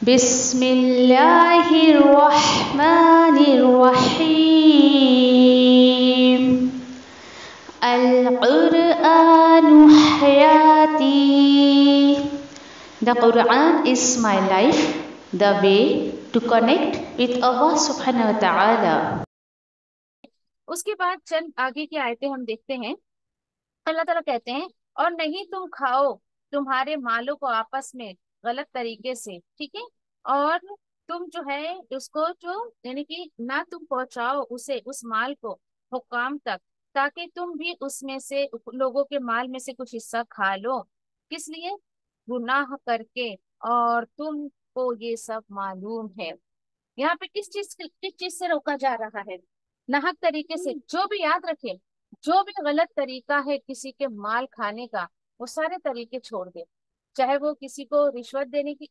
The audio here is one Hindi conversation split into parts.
बिस्मिल्लाहिर्रहमानिर्रहीम। अल-क़ुरआनु हयाती। The Quran is my life, the way to connect with Allah subhanahu wa ta'ala। उसके बाद चंद आगे की आयतें हम देखते हैं। अल्लाह ताला कहते हैं, और नहीं तुम खाओ तुम्हारे मालों को आपस में गलत तरीके से, ठीक है। और तुम जो है उसको जो यानी कि ना तुम पहुंचाओ उसे उस माल को हुक्काम तक, ताकि तुम भी उसमें से लोगों के माल में से कुछ हिस्सा खा लो। किस लिए? गुनाह करके। और तुमको ये सब मालूम है। यहाँ पे किस चीज से रोका जा रहा है? नाहक तरीके से। जो भी याद रखे, जो भी गलत तरीका है किसी के माल खाने का, वो सारे तरीके छोड़ दे। चाहे वो किसी को रिश्वत देने की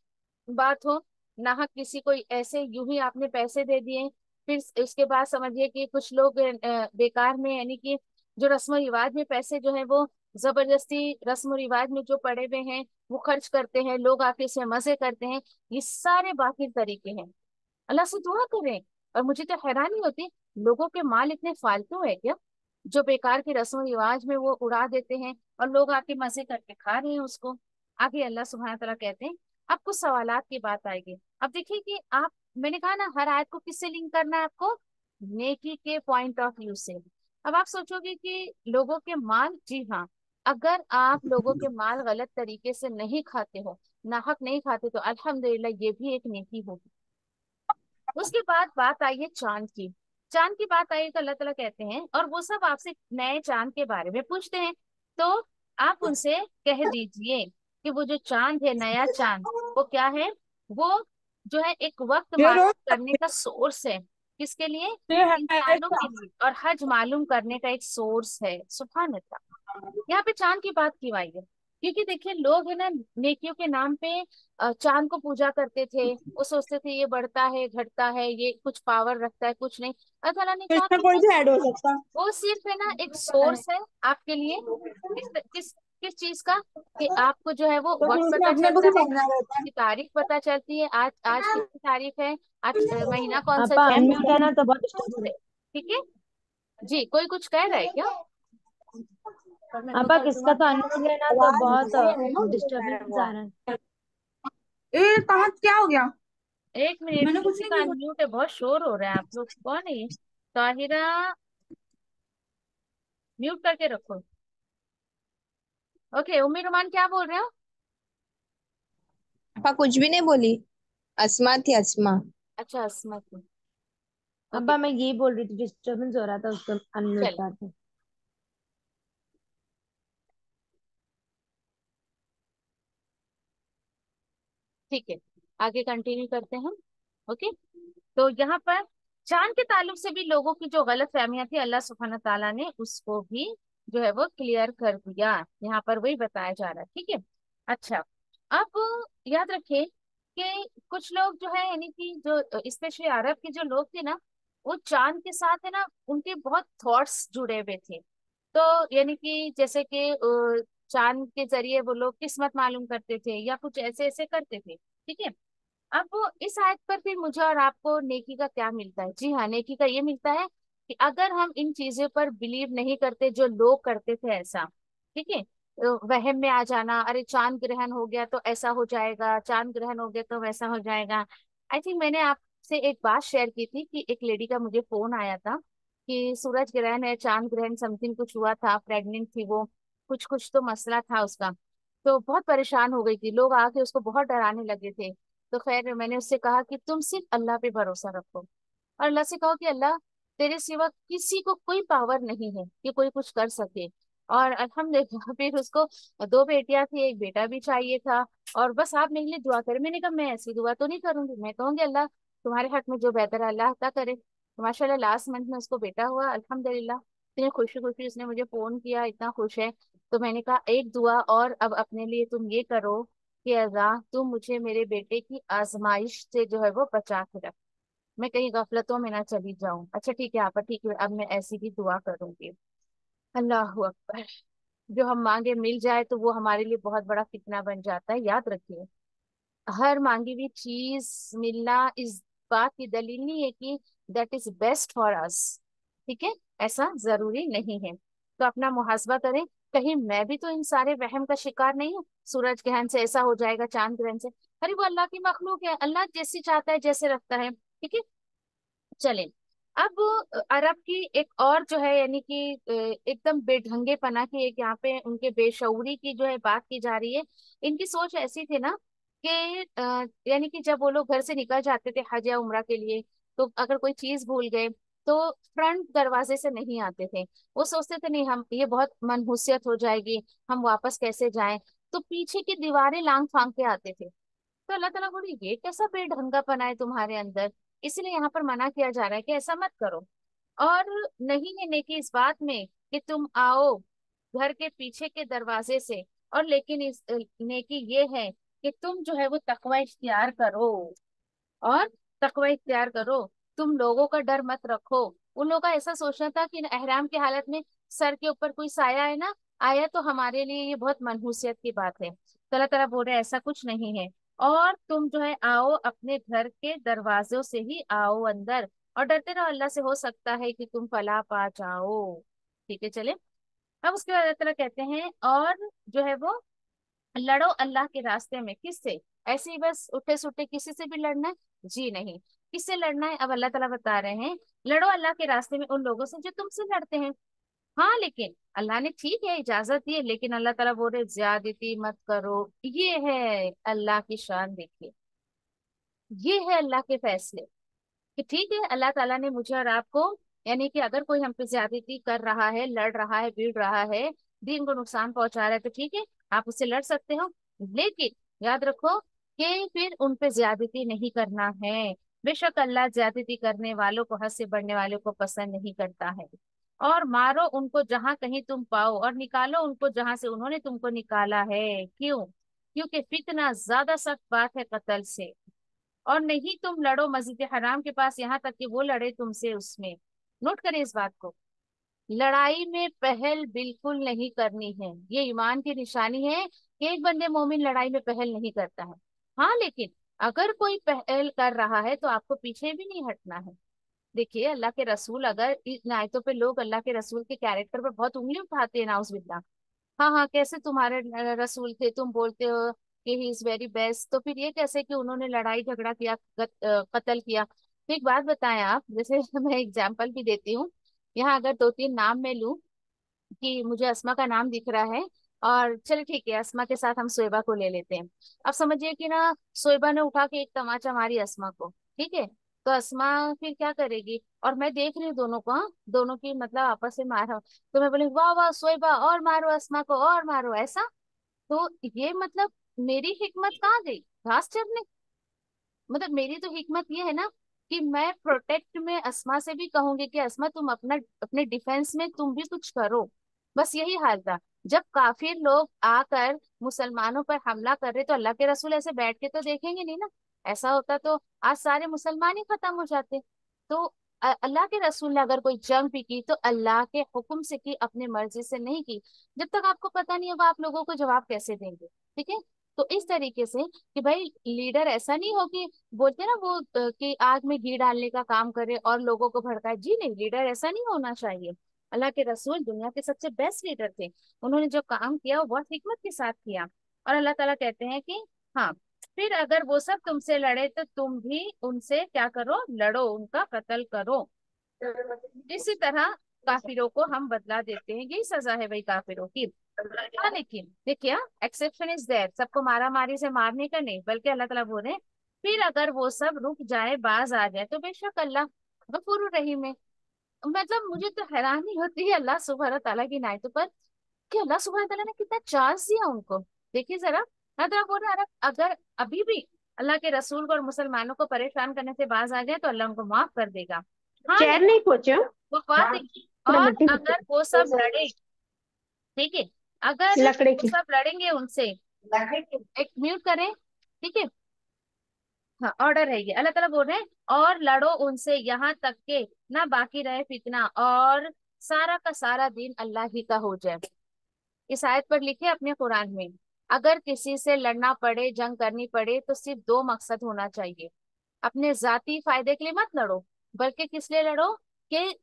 बात हो, नाहक किसी को ऐसे यूं ही आपने पैसे दे दिए। फिर इसके बाद समझिए कि कुछ लोग बेकार में, यानी कि जो रस्म रिवाज में पैसे जो है वो जबरदस्ती रस्म रिवाज में जो पड़े हुए हैं वो खर्च करते हैं, लोग आके इसमें मजे करते हैं। ये सारे बाकी तरीके हैं। अल्लाह से दुआ करें। और मुझे तो हैरानी होती, लोगों के माल इतने फालतू है क्या, जो बेकार के रस्म रिवाज में वो उड़ा देते हैं और लोग आके मजे करके खा रहे हैं उसको। आगे अल्लाह सुब्हानहू तआला कहते हैं, अब कुछ सवालात की बात आएगी। अब देखिए कि आप, मैंने कहा ना हर आयत को किससे लिंक करना है आपको? नेकी के पॉइंट ऑफ व्यू से। अब आप सोचोगे कि लोगों के माल, जी हाँ, अगर आप लोगों के माल गलत तरीके से नहीं खाते हो, नाहक नहीं खाते, तो अल्हम्दुलिल्लाह ये भी एक नेकी होगी। उसके बाद बात आई है चांद की। चांद की बात आई तो अल्लाह ताला कहते हैं, और वो सब आपसे नए चांद के बारे में पूछते हैं, तो आप उनसे कह दीजिए कि वो जो चांद है, नया चांद, वो क्या है? वो जो है एक वक्त मालूम करने का सोर्स है। किसके लिए? इंसानों के लिए। और हज मालूम करने का एक सोर्स है। सुभान अल्लाह। यहाँ पे चांद की बात क्यों आई है? क्योंकि देखिए लोग है ना, नेकियों के नाम पे चांद को पूजा करते थे। वो सोचते थे ये बढ़ता है घटता है, ये कुछ पावर रखता है, कुछ नहीं। अल्लाह ताला ने कहा इसमें कि कौन सा ऐड हो सकता? वो सिर्फ है ना एक सोर्स है आपके लिए। किस चीज का? कि आपको जो है वो तो फिर वक्त उसमें पता अपने को चलता भी है, करना रहता है। की तारीख पता चलती है, आज आज कितनी तारीख है, आज महीना कौन सा आपा चल अनम्यूट रहा है है। ना तो बहुत डिस्टर्ब हो उससे, रहा ठीक है। जी, कोई कुछ कह रहा है क्या? है। आपा किसका तो अनम्यूट है ना तो बहुत डिस्टर्बेंस आ रहा है। ए कहाँ क्या हो गया? एक मिनट, मैंने कुछ किसी नहीं का किया। अनम्यूट है, बहुत शोर हो रहा है। आप लोग कौन है ये? ताहिरा, म्यूट करके रखो। ओके, उम्मी रुमान क्या बोल रहे हो? पापा कुछ भी नहीं बोली। अस्मा थी अस्मा। अच्छा, अस्मा की। ओके, आपा मैं यही बोल रही थी, डिस्टर्बेंस हो रहा था उसको अनम्यूट चलो करके। ठीक है, आगे कंटिन्यू करते हैं हम। ओके, तो यहाँ पर चांद के ताल्लुक से भी लोगों की जो गलत फहमियां थी, अल्लाह सुब्हानहू ताला ने उसको भी जो है वो क्लियर कर दिया। यहाँ पर वही बताया जा रहा है, ठीक है। अच्छा, अब याद रखें कि कुछ लोग जो है, यानी कि जो स्पेशली अरब के जो लोग थे ना, वो चांद के साथ है ना, उनके बहुत थॉट्स जुड़े हुए थे। तो यानी कि जैसे कि चांद के जरिए वो लोग किस्मत मालूम करते थे या कुछ ऐसे ऐसे करते थे, ठीक है। अब वो इस आयत पर फिर मुझे और आपको नेकी का क्या मिलता है? जी हाँ, नेकी का ये मिलता है कि अगर हम इन चीजों पर बिलीव नहीं करते जो लोग करते थे ऐसा, ठीक है, तो वहम में आ जाना, अरे चांद ग्रहण हो गया तो ऐसा हो जाएगा, चांद ग्रहण हो गया तो वैसा हो जाएगा। आई थिंक मैंने आपसे एक बात शेयर की थी कि एक लेडी का मुझे फोन आया था कि सूरज ग्रहण है, चांद ग्रहण समथिंग कुछ हुआ था, प्रेग्नेंट थी वो, कुछ कुछ तो मसला था उसका। तो बहुत परेशान हो गई थी, लोग आके उसको बहुत डराने लगे थे। तो खैर मैंने उससे कहा कि तुम सिर्फ अल्लाह पे भरोसा रखो, और अल्लाह से कहो कि अल्लाह, तेरे सिवा किसी को कोई पावर नहीं है कि कोई कुछ कर सके। और अल्हम्दुलिल्लाह फिर उसको दो बेटियां थी, एक बेटा भी चाहिए था। और बस आप मेरे लिए दुआ करें। मैंने कहा मैं ऐसी दुआ तो नहीं करूंगी, मैं कहूंगी अल्लाह तुम्हारे हक में जो बेहतर है अल्लाह अता करे। तो माशाल्लाह लास्ट मंथ में उसको बेटा हुआ, अल्हम्दुलिल्लाह। इतनी खुशी खुशी उसने मुझे फोन किया, इतना खुश है। तो मैंने कहा एक दुआ और अब अपने लिए तुम ये करो कि अल्लाह तुम मुझे मेरे बेटे की आजमाइश से जो है वो बचा के रख, मैं कहीं गफलतों में ना चली जाऊं। अच्छा ठीक है आपा, ठीक है, अब मैं ऐसी भी दुआ करूंगी। अल्लाह अकबर। जो हम मांगे मिल जाए तो वो हमारे लिए बहुत बड़ा फितना बन जाता है, याद रखिए। हर मांगी हुई चीज मिलना इस बात की दलील नहीं है कि that is best for us. ठीक है, ऐसा जरूरी नहीं है। तो अपना मुहासबा करें, कहीं मैं भी तो इन सारे वहम का शिकार नहीं हूँ। सूरज ग्रहण से ऐसा हो जाएगा, चांद ग्रहण से, अरे वो अल्लाह की मखलूक है, अल्लाह जैसी चाहता है जैसे रखता है। ठीक है, चले। अब अरब की एक और जो है, यानी कि एकदम बेढंगेपना की, एक यहाँ पे उनके बेशऊरी की जो है बात की जा रही है। इनकी सोच ऐसी थी ना कि यानी कि जब वो लोग घर से निकल जाते थे हज या उम्रा के लिए, तो अगर कोई चीज भूल गए तो फ्रंट दरवाजे से नहीं आते थे। वो सोचते थे नहीं, हम ये बहुत मनहूसियत हो जाएगी, हम वापस कैसे जाएं, तो पीछे की दीवारें लांग फांग के आते थे। तो अल्लाह ताला बोले ये कैसा बेढंगापना है तुम्हारे अंदर, इसलिए यहाँ पर मना किया जा रहा है कि ऐसा मत करो। और नहीं है नेकी इस बात में कि तुम आओ घर के पीछे के दरवाजे से, और लेकिन इस नेकी ये है कि तुम जो है वो तकवा इख्तियार करो। और तकवा इख्तियार करो, तुम लोगों का डर मत रखो। उन लोगों का ऐसा सोचना था कि एहराम की हालत में सर के ऊपर कोई साया है ना, आया तो हमारे लिए ये बहुत मनहूसियत की बात है। तो अल्लाह ताला बोल रहे हैं ऐसा कुछ नहीं है। और तुम जो है आओ अपने घर के दरवाजों से ही आओ अंदर, और डरते रहो अल्लाह से, हो सकता है कि तुम फलाह पा जाओ। ठीक है, चले। अब उसके बाद अल्लाह ताला कहते हैं और जो है वो लड़ो अल्लाह के रास्ते में। किससे? ऐसे ही बस उठे सुठे किसी से भी लड़ना है? जी नहीं। किससे लड़ना है? अब अल्लाह ताला बता रहे हैं, लड़ो अल्लाह के रास्ते में उन लोगों से जो तुमसे लड़ते हैं। हाँ, लेकिन अल्लाह ने ठीक है इजाजत दी है, लेकिन अल्लाह ताला बोल रहे ज्यादती मत करो। ये है अल्लाह की शान, देखिए, ये है अल्लाह के फैसले कि ठीक है, अल्लाह ताला ने मुझे और आपको, यानी कि अगर कोई हम पे ज्यादती कर रहा है, लड़ रहा है, भिड़ रहा है, दीन को नुकसान पहुंचा रहा है, तो ठीक है, आप उससे लड़ सकते हो। लेकिन याद रखो कि फिर उन पे ज्यादती नहीं करना है। बेशक अल्लाह ज्यादती करने वालों को, हद से बढ़ने वालों को पसंद नहीं करता है। और मारो उनको जहां कहीं तुम पाओ, और निकालो उनको जहां से उन्होंने तुमको निकाला है। क्यों? क्योंकि फितना ज्यादा सख्त बात है कत्ल से। और नहीं तुम लड़ो मस्जिद हराम के पास यहाँ तक कि वो लड़े तुमसे उसमें। नोट करें इस बात को, लड़ाई में पहल बिल्कुल नहीं करनी है। ये ईमान की निशानी है कि एक बंदे मोमिन लड़ाई में पहल नहीं करता है। हाँ, लेकिन अगर कोई पहल कर रहा है तो आपको पीछे भी नहीं हटना है। देखिए, अल्लाह के रसूल, अगर इन आयतों पे लोग अल्लाह के रसूल के कैरेक्टर पर बहुत उंगली उठाते हैं, नाउजुबिल्लाह, हाँ हाँ, कैसे तुम्हारे रसूल थे, तुम बोलते हो कि ही इज वेरी बेस्ट, तो फिर ये कैसे कि उन्होंने लड़ाई झगड़ा किया, कत्ल किया? तो एक बात बताएं आप, जैसे मैं एग्जाम्पल भी देती हूँ। यहाँ अगर दो तीन नाम मैं लूं, कि मुझे अस्मा का नाम दिख रहा है, और चलो ठीक है, अस्मा के साथ हम सोएबा को ले लेते हैं। अब समझिए कि ना, सोएबा ने उठा के एक तमाचा मारी अस्मा को, ठीक है, तो अस्मा फिर क्या करेगी? और मैं देख रही हूँ दोनों को, हाँ, दोनों की मतलब आपस में मारा, तो मैं बोली वाह वाह सोएबा, और मारो अस्मा को, और मारो, ऐसा? तो ये मतलब मेरी हिकमत कहाँ गई घास चरने? मतलब मेरी तो हिकमत ये है ना कि मैं प्रोटेक्ट में अस्मा से भी कहूंगी कि अस्मा तुम अपना, अपने डिफेंस में तुम भी कुछ करो। बस यही हाल था। जब काफिर लोग आकर मुसलमानों पर हमला कर रहे, तो अल्लाह के रसूल ऐसे बैठ के तो देखेंगे नहीं ना। ऐसा होता तो आज सारे मुसलमान ही खत्म हो जाते। तो अल्लाह के रसूल ने अगर कोई जंग भी की तो अल्लाह के हुक्म से की, अपने मर्जी से नहीं की। जब तक आपको पता नहीं होगा आप लोगों को जवाब कैसे देंगे? ठीक है, तो इस तरीके से कि भाई लीडर ऐसा नहीं हो कि बोलते हैं ना वो कि आग में घी डालने का काम करे और लोगों को भड़काए। जी नहीं, लीडर ऐसा नहीं होना चाहिए। अल्लाह के रसूल दुनिया के सबसे बेस्ट लीडर थे। उन्होंने जो काम किया वो बहुत हिकमत के साथ किया। और अल्लाह ताला कहते हैं कि हाँ, फिर अगर वो सब तुमसे लड़े तो तुम भी उनसे क्या करो? लड़ो, उनका कत्ल करो। इसी तरह काफिरों को हम बदला देते हैं, यही सजा है भाई काफिरों की। हाँ, लेकिन देखिए, एक्सेप्शन इज देयर, सबको मारा मारी से मारने का नहीं, बल्कि अल्लाह ताला बोल रहे हैं फिर अगर वो सब रुक जाए, बाज आ जाए, तो बेशक अल्लाह गफूर रहीम है। मतलब मुझे तो हैरानी होती है अल्लाह सुब्हान ताला की नायतों पर, कि अल्लाह सुब्हान ताला ने कितना चांस दिया उनको। देखिए जरा, अल्लाह ताला बोल रहा है अगर अभी भी अल्लाह के रसूल को और मुसलमानों को परेशान करने से बाज आ जाए तो अल्लाह उनको माफ कर देगा। हाँ, चेयर लेकिन नहीं पहुंचे वो बात है, पूरा और मिट्टी अगर वो सब लड़े, ठीक है, अगर लकड़े वो की। सब लड़ेंगे उनसे, एक म्यूट करें, ठीक है, हाँ, ऑर्डर है ये, अल्लाह ताला बोल रहे हैं और लड़ो उनसे यहाँ तक के ना बाकी रहे फितना, और सारा का सारा दिन अल्लाह ही का हो जाए। इस आयत पर लिखे अपने कुरान में अगर किसी से लड़ना पड़े, जंग करनी पड़े, तो सिर्फ दो मकसद होना चाहिए। अपने जाती फायदे के लिए मत लड़ो, बल्कि किस लिए लड़ो कि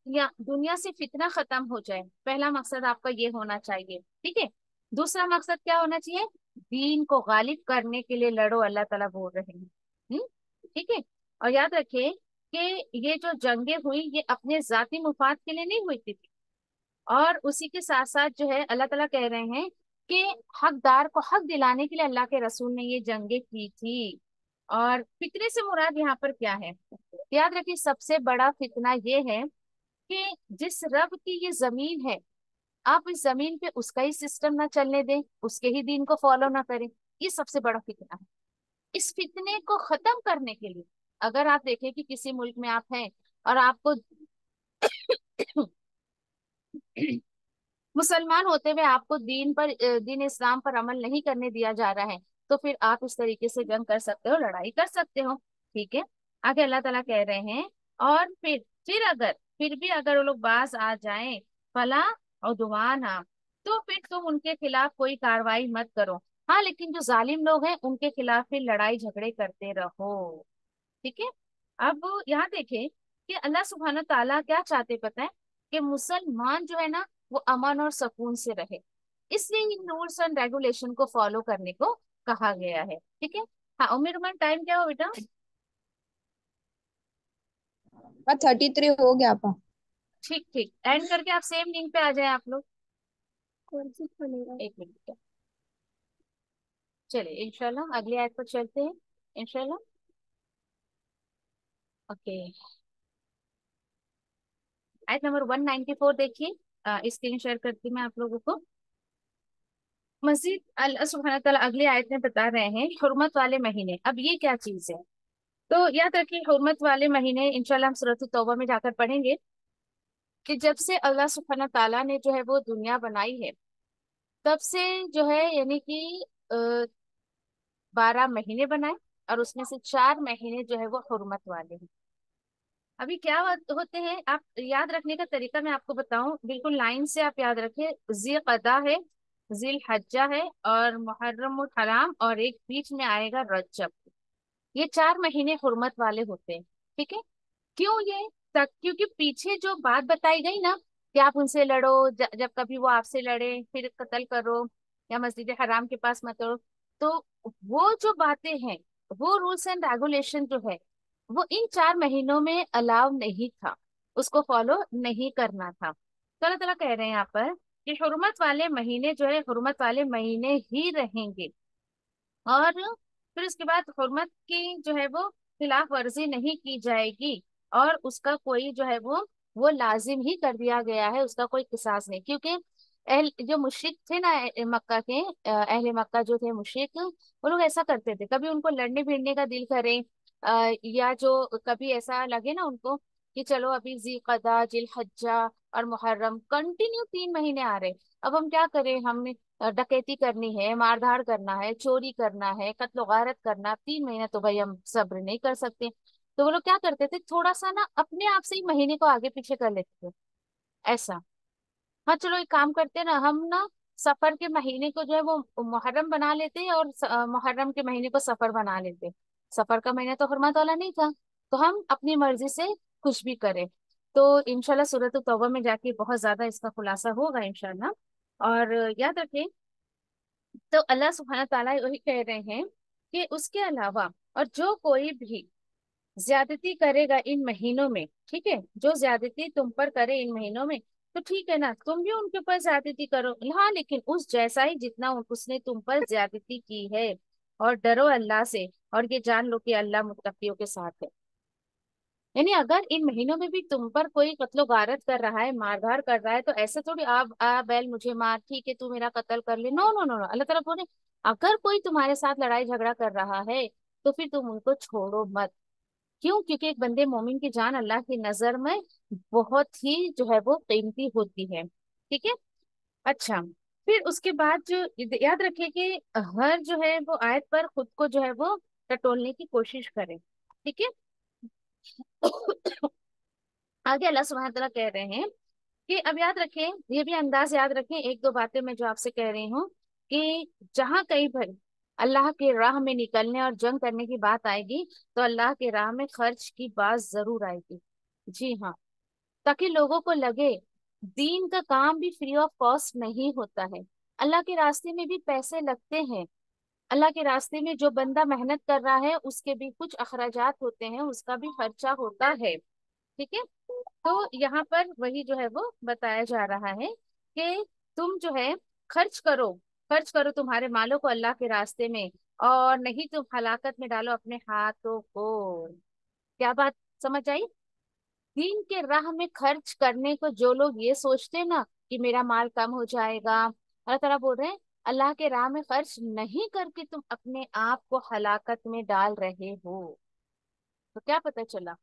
या दुनिया से फितना खत्म हो जाए। पहला मकसद आपका ये होना चाहिए, ठीक है। दूसरा मकसद क्या होना चाहिए? दीन को गालिब करने के लिए लड़ो, अल्लाह ताला बोल रहे हैं। ठीक है। और याद रखिए कि ये जो जंगें हुई ये अपने जाती मुफाद के लिए नहीं हुई थी। और उसी के साथ साथ जो है अल्लाह ताला कह रहे हैं कि हकदार को हक दिलाने के लिए अल्लाह के रसूल ने ये जंगें की थी। और फितने से मुराद यहाँ पर क्या है? याद रखिए सबसे बड़ा फितना ये है कि जिस रब की ये जमीन है, आप इस जमीन पे उसका ही सिस्टम ना चलने दें, उसके ही दीन को फॉलो ना करें। ये सबसे बड़ा फितना है। इस फितने को खत्म करने के लिए अगर आप देखें कि किसी मुल्क में आप हैं और आपको मुसलमान होते हुए आपको दीन इस्लाम पर अमल नहीं करने दिया जा रहा है, तो फिर आप इस तरीके से जंग कर सकते हो, लड़ाई कर सकते हो। ठीक है। आगे अल्लाह ताला कह रहे हैं, और फिर अगर फिर भी अगर वो लोग बाज आ जाएं, फला उद्वाना, तो फिर तुम उनके खिलाफ कोई कार्रवाई मत करो। हाँ, लेकिन जो जालिम लोग हैं उनके खिलाफ फिर लड़ाई झगड़े करते रहो। ठीक है। अब यहाँ देखें कि अल्लाह सुब्हान ताला क्या चाहते पता है? कि मुसलमान जो है ना वो अमन और सुकून से रहे। इसलिए इन रूल्स एंड रेगुलेशन को फॉलो करने को कहा गया है। ठीक है। हाँ उम्र उमर टाइम क्या हो बेटा? हाँ 33 हो गया आपा। ठीक ठीक, एंड करके आप सेम लिंक पे आ जाए आप लोग। एक मिनट, चलिए इंशाल्लाह अगली आयत पर चलते हैं इंशाल्लाह। ओके, आयत नंबर 194 देखिए। स्क्रीन शेयर करती हूँ मैं आप लोगों को। मजीद अल्लाह सुब्हानहू तआला अगली आयत में बता रहे हैं हुर्मत वाले महीने। अब ये क्या चीज है? तो याद रखिए हुर्मत वाले महीने इंशाल्लाह हम सूरत तौबा में जाकर पढ़ेंगे कि जब से अल्लाह सुब्हानहू तआला ने जो है वो दुनिया बनाई है, तब से जो है यानी कि 12 महीने बनाए, और उसमें से 4 महीने जो है वो हुर्मत वाले हैं। अभी क्या होते हैं, आप याद रखने का तरीका मैं आपको बताऊं, बिल्कुल लाइन से आप याद रखें। ज़ी कदा है, जिल हज्जा है, और मुहर्रम और हराम, और एक बीच में आएगा रजब। ये 4 महीने हुर्मत वाले होते हैं। ठीक है। क्यों ये तक? क्योंकि पीछे जो बात बताई गई ना कि आप उनसे लड़ो, जब कभी वो आपसे लड़े फिर कत्ल करो, या मस्जिद हराम के पास मत करो, तो वो जो बातें हैं, वो रूल्स एंड रेगुलेशन जो है वो इन 4 महीनों में अलाउ नहीं था, उसको फॉलो नहीं करना था। तो अल्लाह ताला कह रहे हैं यहाँ पर कि हुर्मत वाले महीने जो है हुर्मत वाले महीने ही रहेंगे। और फिर उसके बाद हुर्मत की जो है वो खिलाफ वर्जी नहीं की जाएगी, और उसका कोई जो है वो लाजिम ही कर दिया गया है, उसका कोई किसास नहीं। क्योंकि जो मुशरिक थे ना मक्का के, अहले मक्का जो थे मुशरिक, वो लोग ऐसा करते थे, कभी उनको लड़ने भिड़ने का दिल करे, या जो कभी ऐसा लगे ना उनको कि चलो अभी जी कदा, जिल हज्जा और मुहर्रम कंटिन्यू 3 महीने आ रहे, अब हम क्या करें, हमने डकैती करनी है, मारधाड़ करना है, चोरी करना है, कत्ल गारत करना, 3 महीने तो भाई हम सब्र नहीं कर सकते। तो वो लोग क्या करते थे, थोड़ा सा ना अपने आप से ही महीने को आगे पीछे कर लेते थे ऐसा। हाँ चलो एक काम करते हैं ना, हम ना सफर के महीने को जो है वो मुहर्रम बना लेते हैं, और मुहर्रम के महीने को सफर बना लेते हैं। सफर का महीना तो हुर्मत वाला नहीं था, तो हम अपनी मर्जी से कुछ भी करें। तो इंशाल्लाह सूरत तौबा में जाके बहुत ज्यादा इसका खुलासा होगा इंशाल्लाह। और याद रखें, तो अल्लाह सुब्हानहू ताला वही कह रहे हैं कि उसके अलावा और जो कोई भी ज्यादती करेगा इन महीनों में, ठीक है, जो ज्यादती तुम पर करे इन महीनों में, तो ठीक है ना, तुम भी उनके ऊपर ज्यादती करो, हाँ, लेकिन उस जैसा ही जितना उसने तुम पर ज्यादती की है। और डरो अल्लाह से, और ये जान लो कि अल्लाह मुत्तकियों के साथ है। यानी अगर इन महीनों में भी तुम पर कोई कत्लो गारत कर रहा है, मारधाड़ कर रहा है, तो ऐसे थोड़ी आ बैल मुझे मार, ठीक है तू मेरा कत्ल कर ले, नो नो नो नो। अल्लाह ताला बोले अगर कोई तुम्हारे साथ लड़ाई झगड़ा कर रहा है तो फिर तुम उनको छोड़ो मत। क्यों? क्योंकि एक बंदे मोमिन की जान अल्लाह की नजर में बहुत ही जो है वो कीमती होती है। ठीक है। अच्छा, फिर उसके बाद जो याद रखिए कि हर जो है वो आयत पर खुद को जो है वो टटोलने की कोशिश करें। ठीक है। आगे अल्लाह सुब्हानहू तआला कह रहे हैं कि अब याद रखें, ये भी अंदाज याद रखें, एक दो बातें मैं जो आपसे कह रही हूँ कि जहां कहीं पर अल्लाह के राह में निकलने और जंग करने की बात आएगी तो अल्लाह के राह में खर्च की बात जरूर आएगी। जी हाँ, ताकि लोगों को लगे दीन का काम भी फ्री ऑफ कॉस्ट नहीं होता है। अल्लाह के रास्ते में भी पैसे लगते हैं। अल्लाह के रास्ते में जो बंदा मेहनत कर रहा है उसके भी कुछ अखराजात होते हैं, उसका भी खर्चा होता है। ठीक है। तो यहाँ पर वही जो है वो बताया जा रहा है कि तुम जो है खर्च करो, खर्च करो तुम्हारे मालों को अल्लाह के रास्ते में, और नहीं तुम हलाकत में डालो अपने हाथों को। क्या बात समझ आई? दीन के राह में खर्च करने को जो लोग ये सोचते हैं ना कि मेरा माल कम हो जाएगा, अल्लाह ताला बोल रहे हैं अल्लाह के राह में खर्च नहीं करके तुम अपने आप को हलाकत में डाल रहे हो। तो क्या पता चला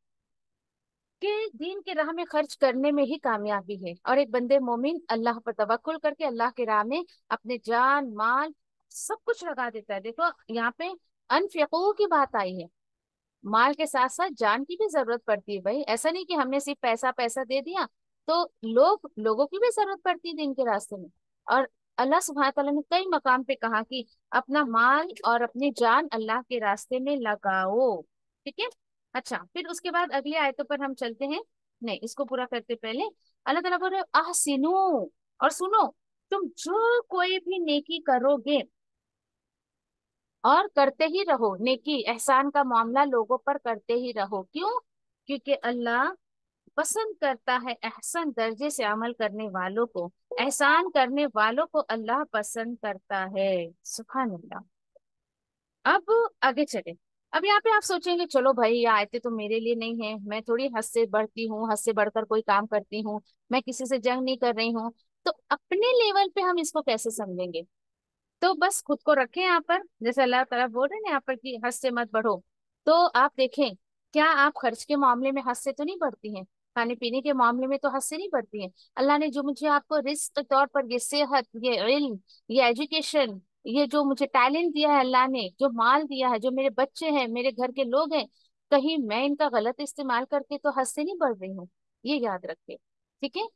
कि दीन के राह में खर्च करने में ही कामयाबी है। और एक बंदे मोमिन अल्लाह पर तवक्कुल करके अल्लाह के राह में अपने जान माल सब कुछ लगा देता है। देखो यहाँ पे अनफिकू की बात आई है, माल के साथ साथ जान की भी जरूरत पड़ती है भाई। ऐसा नहीं कि हमने सिर्फ पैसा पैसा दे दिया, तो लोगों की भी जरूरत पड़ती है दिन के रास्ते में। और अल्लाह सुब्हानहू तआला ने कई मकाम पे कहा कि अपना माल और अपनी जान अल्लाह के रास्ते में लगाओ। ठीक है। अच्छा, फिर उसके बाद अगली आयतों पर हम चलते हैं। नहीं, इसको पूरा करते पहले अल्लाह ताला बोल रहे आहसिनू, और सुनो, तुम जो कोई भी नेकी करोगे और करते ही रहो, नेकी एहसान का मामला लोगों पर करते ही रहो। क्यों? क्योंकि अल्लाह पसंद करता है एहसन दर्जे से अमल करने वालों को, एहसान करने वालों को अल्लाह पसंद करता है। सुभान अल्लाह। अब आगे चले। अब यहाँ पे आप सोचेंगे चलो भाई ये आयतें तो मेरे लिए नहीं है, मैं थोड़ी हद से बढ़ती हूँ, हद से बढ़कर कोई काम करती हूँ, मैं किसी से जंग नहीं कर रही हूँ, तो अपने लेवल पे हम इसको कैसे समझेंगे? तो बस खुद को रखें यहाँ पर, जैसे अल्लाह ताला बोल रहे हैं यहाँ पर कि हद से मत बढ़ो। तो आप देखें, क्या आप खर्च के मामले में हद से तो नहीं बढ़ती हैं? खाने पीने के मामले में तो हद से नहीं बढ़ती हैं? अल्लाह ने जो मुझे आपको रिस्क के तौर पर ये सेहत, ये इल्म, ये एजुकेशन, ये जो मुझे टैलेंट दिया है, अल्लाह ने जो माल दिया है, जो मेरे बच्चे हैं, मेरे घर के लोग हैं, कहीं मैं इनका गलत इस्तेमाल करके तो हद से नहीं बढ़ रही हूँ? ये याद रखे। ठीक है।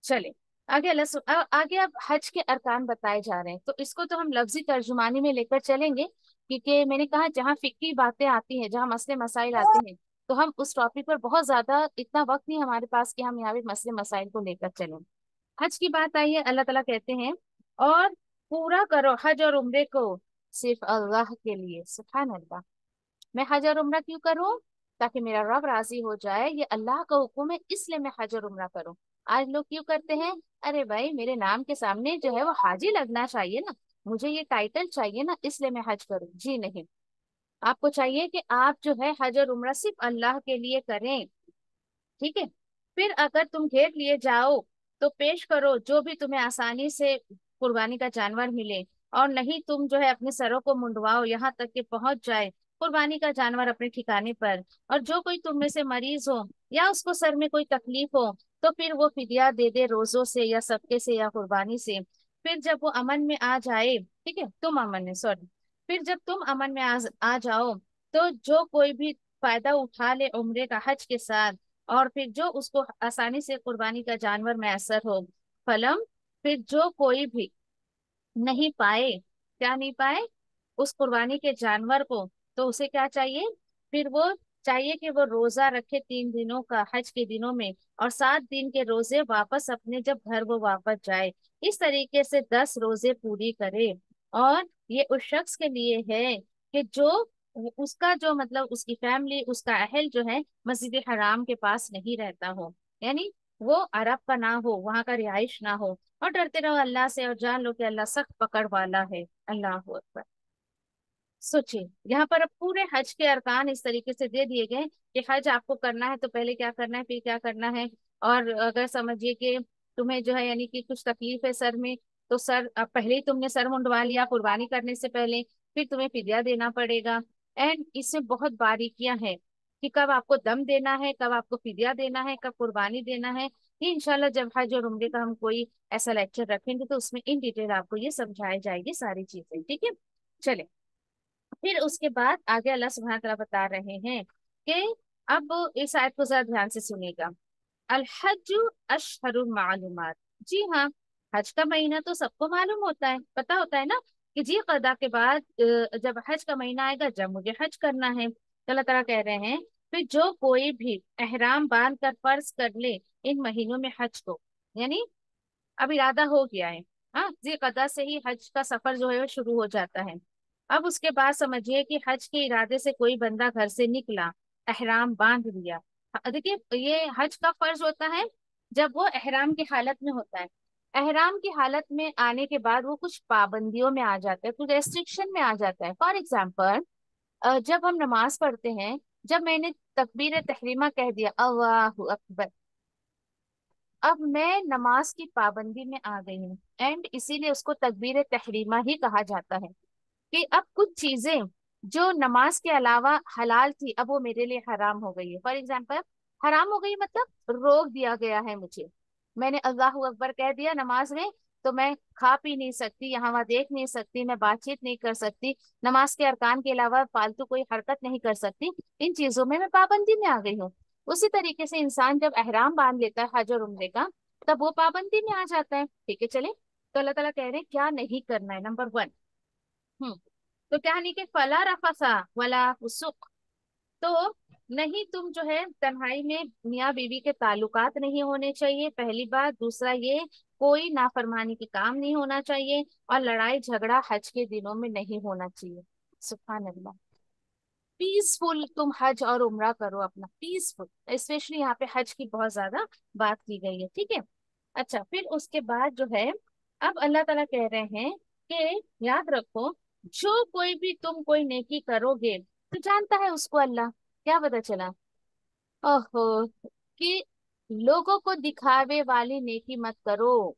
चले आगे। आगे अब हज के अरकान बताए जा रहे हैं, तो इसको तो हम लफ्जी तर्जुमानी में लेकर चलेंगे, क्योंकि मैंने कहा जहाँ फिक्की बातें आती हैं, जहाँ मसले मसाइल आते हैं, तो हम उस टॉपिक पर बहुत ज्यादा इतना वक्त नहीं हमारे पास कि हम यहाँ पे मसले मसाइल को लेकर चलें। हज की बात आई है, अल्लाह ताला कहते हैं और पूरा करो हज और उम्रे को सिर्फ अल्लाह के लिए। सुभान अल्लाह। मैं हज और उम्रा क्यों करूं? ताकि मेरा रब राजी हो जाए, ये अल्लाह का हुक्म है, इसलिए मैं हज और उम्रा करूं। आज लोग क्यों करते हैं? अरे भाई मेरे नाम के सामने जो है वो हाजी लगना चाहिए ना, मुझे ये टाइटल चाहिए ना, इसलिए मैं हज करूं। जी नहीं, आपको चाहिए कि आप जो है हज और उम्रा सिर्फ अल्लाह के लिए करें। ठीक है। फिर अगर तुम घेर लिए जाओ तो पेश करो जो भी तुम्हें आसानी से कुर्बानी का जानवर मिले, और नहीं तुम जो है अपने सरों को मुंडवाओ यहाँ तक कि पहुंच जाए कुर्बानी का जानवर अपने ठिकाने पर। और जो कोई तुम में से मरीज हो या उसको सर में कोई तकलीफ हो तो फिर वो फिदिया दे दे रोजों से या सदके से या कुर्बानी से। फिर जब वो अमन में आ जाए, ठीक है, तुम अमन में, सॉरी, फिर जब तुम अमन में आ जाओ तो जो कोई भी फायदा उठा ले उम्रे का हज के साथ, और फिर जो उसको आसानी से कुर्बानी का जानवर मैसर हो, फलम, फिर जो कोई भी नहीं पाए, क्या नहीं पाए? उस कुर्बानी के जानवर को, तो उसे क्या चाहिए? फिर वो चाहिए कि वो रोजा रखे 3 दिनों का हज के दिनों में, और 7 दिन के रोजे वापस अपने जब घर वो वापस जाए, इस तरीके से 10 रोजे पूरी करे। और ये उस शख्स के लिए है कि जो उसका जो मतलब उसकी फैमिली, उसका अहल जो है मस्जिद हराम के पास नहीं रहता हो, यानी वो अरब का ना हो, वहां का रिहाइश ना हो। और डरते रहो अल्लाह से, और जान लो कि अल्लाह सख्त पकड़ वाला है। अल्लाह अकबर। सोचिए, यहाँ पर अब पूरे हज के अरकान इस तरीके से दे दिए गए कि हज आपको करना है तो पहले क्या करना है, फिर क्या करना है। और अगर समझिए कि तुम्हें जो है यानी कि कुछ तकलीफ है सर में, तो सर अब पहले ही तुमने सर मुंडवा लिया कुर्बानी करने से पहले, फिर तुम्हें फिदिया देना पड़ेगा। एंड इसमें बहुत बारीकियां हैं कि कब आपको दम देना है, कब आपको फिदिया देना है, कब कुर्बानी देना है। ये इंशाल्लाह जब हज और उम्रे का हम कोई ऐसा लेक्चर रखेंगे तो उसमें इन डिटेल आपको ये समझाई जाएगी सारी चीजें। ठीक है। चले, फिर उसके बाद आगे अल्लाह सुब्हानहू तआला बता रहे हैं कि अब इस आयत को जरा ध्यान से सुनिएगा। अल हज अशहरुल मालूमात। जी हाँ, हज का महीना तो सबको मालूम होता है, पता होता है ना। कि जी कदा के बाद जब हज का महीना आएगा जब मुझे हज करना है। तो अल्लाह ताला कह रहे हैं फिर जो कोई भी एहराम बांध कर फर्ज कर ले इन महीनों में हज को, यानी अब इरादा हो गया है, हाँ जी कदा से ही हज का सफर जो है वो शुरू हो जाता है। अब उसके बाद समझिए कि हज के इरादे से कोई बंदा घर से निकला, एहराम बांध लिया। देखिए ये हज का फर्ज होता है जब वो एहराम की हालत में होता है। एहराम की हालत में आने के बाद वो कुछ पाबंदियों में आ जाता है, कुछ रेस्ट्रिक्शन में आ जाता है। फॉर एग्जाम्पल जब हम नमाज पढ़ते हैं, जब मैंने तकबीर तहरीमा कह दिया अल्लाहु अकबर, अब मैं नमाज की पाबंदी में आ गई हूँ, एंड इसीलिए उसको तकबीर तहरीमा ही कहा जाता है। कि अब कुछ चीजें जो नमाज के अलावा हलाल थी अब वो मेरे लिए हराम हो गई है। फॉर एग्जाम्पल हराम हो गई मतलब रोक दिया गया है मुझे, मैंने अल्लाहू अकबर कह दिया नमाज में, तो मैं खा पी नहीं सकती, यहाँ वहां देख नहीं सकती, मैं बातचीत नहीं कर सकती, नमाज के अरकान के अलावा फालतू कोई हरकत नहीं कर सकती। इन चीजों में मैं पाबंदी में आ गई हूँ। उसी तरीके से इंसान जब एहराम बांध लेता है हज और उम्रे का, तब वो पाबंदी में आ जाता है। ठीक है चले, तो अल्लाह ताला कह रहे हैं क्या नहीं करना है। नंबर वन, तो क्या नहीं कि फला रफसा वला फुसुक, तो नहीं तुम जो है तन्हाई में मियाँ बीवी के ताल्लुकात नहीं होने चाहिए, पहली बात। दूसरा ये कोई नाफरमानी के काम नहीं होना चाहिए, और लड़ाई झगड़ा हज के दिनों में नहीं होना चाहिए। सुभान अल्लाह, पीसफुल तुम हज और उम्रा करो अपना, पीसफुल। स्पेशली यहाँ पे हज की बहुत ज्यादा बात की गई है, ठीक है। अच्छा फिर उसके बाद जो है अब अल्लाह ताला कह रहे हैं कि याद रखो जो कोई भी तुम कोई नेकी करोगे तो जानता है उसको अल्लाह। क्या पता चला, ओहो, कि लोगों को दिखावे वाली नेकी मत करो।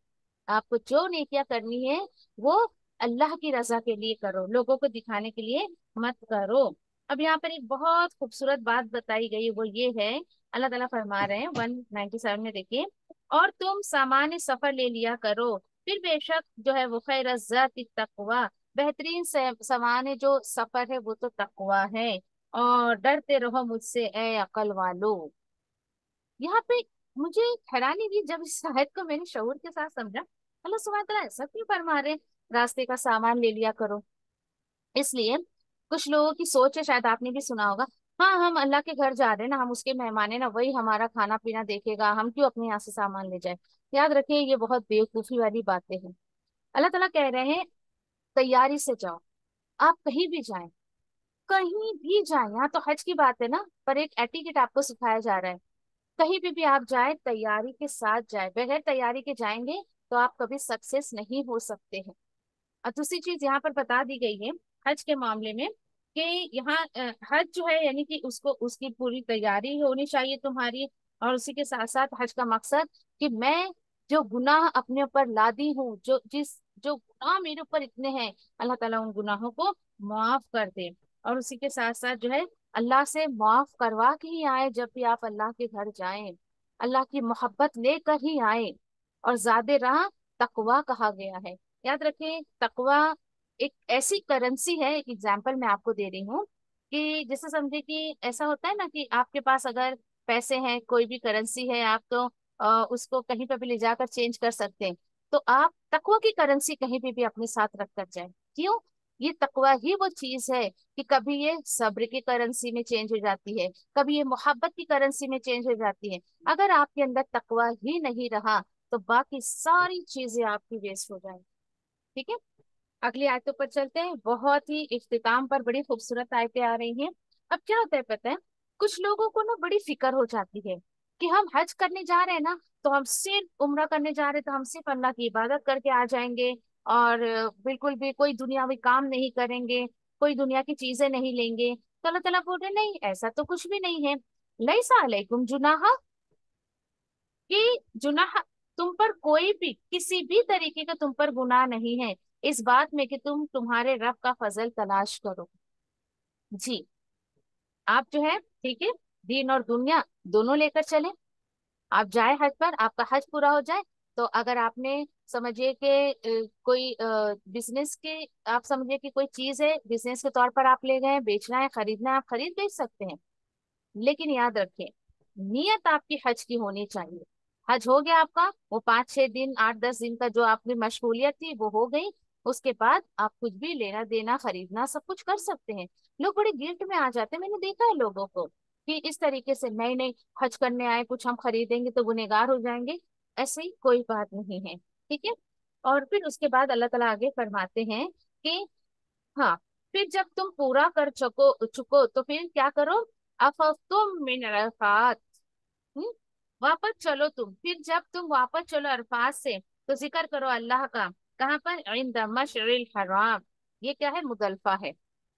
आपको जो नेकियां करनी है वो अल्लाह की रजा के लिए करो, लोगों को दिखाने के लिए मत करो। अब यहाँ पर एक बहुत खूबसूरत बात बताई गई, वो ये है, अल्लाह ताला फरमा रहे हैं 197 में देखिए, और तुम सामान्य सफर ले लिया करो, फिर बेशक जो है वो खैर तकवा, बेहतरीन सामान्य जो सफर है वो तो तकवा है, और डरते रहो मुझसे ए अकल वालो। यहाँ पे मुझे हैरानी हुई जब इस आयत को मैंने शऊर के साथ समझा, अल्लाह सुब्हान तआला ऐसा क्यों फरमा रहे हैं, रास्ते का सामान ले लिया करो। इसलिए कुछ लोगों की सोच है, शायद आपने भी सुना होगा, हाँ हम अल्लाह के घर जा रहे हैं ना, हम उसके मेहमान है ना, वही हमारा खाना पीना देखेगा, हम क्यों अपने यहाँ से सामान ले जाए। याद रखिए ये बहुत बेवकूफी वाली बातें हैं। अल्लाह ताला कह रहे हैं तैयारी से जाओ, आप कहीं भी जाएं, कहीं भी जाएं, यहाँ तो हज की बात है ना, पर एक एटिकेट आपको सिखाया जा रहा है। कहीं भी आप जाए तैयारी के साथ जाए, बगैर तैयारी के जाएंगे तो आप कभी सक्सेस नहीं हो सकते हैं। और दूसरी चीज यहाँ पर बता दी गई है हज के मामले में कि यहाँ हज जो है यानी कि उसको उसकी पूरी तैयारी होनी चाहिए तुम्हारी, और उसी के साथ साथ हज का मकसद कि मैं जो गुनाह अपने ऊपर लादी हूँ, जो गुनाह मेरे ऊपर इतने हैं, अल्लाह ताला उन गुनाहों को माफ कर दे। और उसी के साथ साथ जो है अल्लाह से माफ करवा के ही आए, जब भी आप अल्लाह के घर जाएं अल्लाह की मोहब्बत लेकर ही आए। और ज्यादा राह तकवा कहा गया है। याद रखें तकवा एक ऐसी करेंसी है, एक एग्जांपल मैं आपको दे रही हूँ, कि जैसे समझे कि ऐसा होता है ना कि आपके पास अगर पैसे हैं, कोई भी करेंसी है, आप तो उसको कहीं पे भी ले जाकर चेंज कर सकते हैं। तो आप तकवा की करेंसी कहीं पे भी अपने साथ रख कर जाए। क्यों? ये तकवा ही वो चीज है कि कभी ये सब्र की करेंसी में चेंज हो जाती है, कभी ये मोहब्बत की करेंसी में चेंज हो जाती है। अगर आपके अंदर तकवा ही नहीं रहा तो बाकी सारी चीजें आपकी वेस्ट हो जाएंगी। ठीक है, अगली आयतों पर चलते हैं। बहुत ही इख्तिताम पर बड़ी खूबसूरत आयतें आ रही हैं। अब क्या होता है पता है, कुछ लोगों को ना बड़ी फिक्र हो जाती है कि हम हज करने जा रहे हैं ना, तो हम सिर्फ उम्रा करने जा रहे हैं, तो हम सिर्फ अल्लाह की इबादत करके आ जाएंगे, और बिल्कुल भी कोई दुनियावी काम नहीं करेंगे, कोई दुनिया की चीजें नहीं लेंगे। तो अल्लाह ताला बोल रहे नहीं, ऐसा तो कुछ भी नहीं है। लैसा अलैकुम जुनाहा, कि जुनाह तुम पर कोई भी किसी भी तरीके का तुम पर गुनाह नहीं है इस बात में कि तुम तुम्हारे रब का फजल तलाश करो। जी, आप जो है ठीक है दीन और दुनिया दोनों लेकर चले, आप जाए हज पर, आपका हज पूरा हो जाए। तो अगर आपने समझिए कि कोई बिजनेस के, आप समझिए कि कोई चीज है बिजनेस के तौर पर आप ले गए, बेचना है खरीदना है, आप खरीद बेच सकते हैं। लेकिन याद रखें नियत आपकी हज की होनी चाहिए। हज हो गया आपका, वो 5-6 दिन 8-10 दिन का जो आपकी मशगूलियत थी वो हो गई, उसके बाद आप कुछ भी लेना देना खरीदना सब कुछ कर सकते हैं। लोग बड़े गिल्ट में आ जाते हैं, मैंने देखा है लोगों को कि इस तरीके से नहीं नहीं हज करने आए कुछ हम खरीदेंगे तो गुनहगार हो जाएंगे। ऐसी कोई बात नहीं है, ठीक है। और फिर उसके बाद अल्लाह ताला आगे फरमाते हैं कि हाँ, फिर जब तुम पूरा कर चुको चुको तो फिर क्या करो, अफतुम मिन अरफात। हम्म, वापस चलो तुम, फिर जब तुम वापस चलो अरफात से तो जिक्र करो अल्लाह का। कहाँ पर, इंद मशरिल हराम। ये क्या है, मुदल्फा है।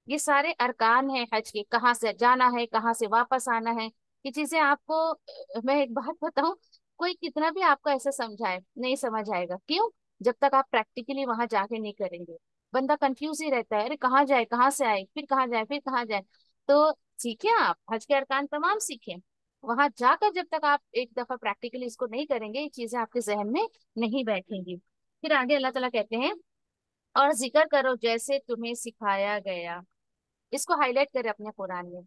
ये सारे अरकान है हज के, कहाँ से जाना है कहाँ से वापस आना है, ये चीजें आपको मैं एक बात बताऊं, कोई कितना भी आपको ऐसे समझाए नहीं समझ आएगा। क्यों? जब तक आप प्रैक्टिकली वहां जाके नहीं करेंगे। बंदा कंफ्यूज ही रहता है, अरे कहाँ जाए कहाँ से आए, फिर कहाँ जाए फिर कहाँ जाए। तो सीखे आप हज के अरकान तमाम सीखे, वहां जाकर जब तक आप एक दफा प्रैक्टिकली इसको नहीं करेंगे ये चीजें आपके जहन में नहीं बैठेंगी। फिर आगे अल्लाह ताला कहते हैं, और जिक्र करो जैसे तुम्हें सिखाया गया। इसको हाईलाइट करें अपने कुरान में।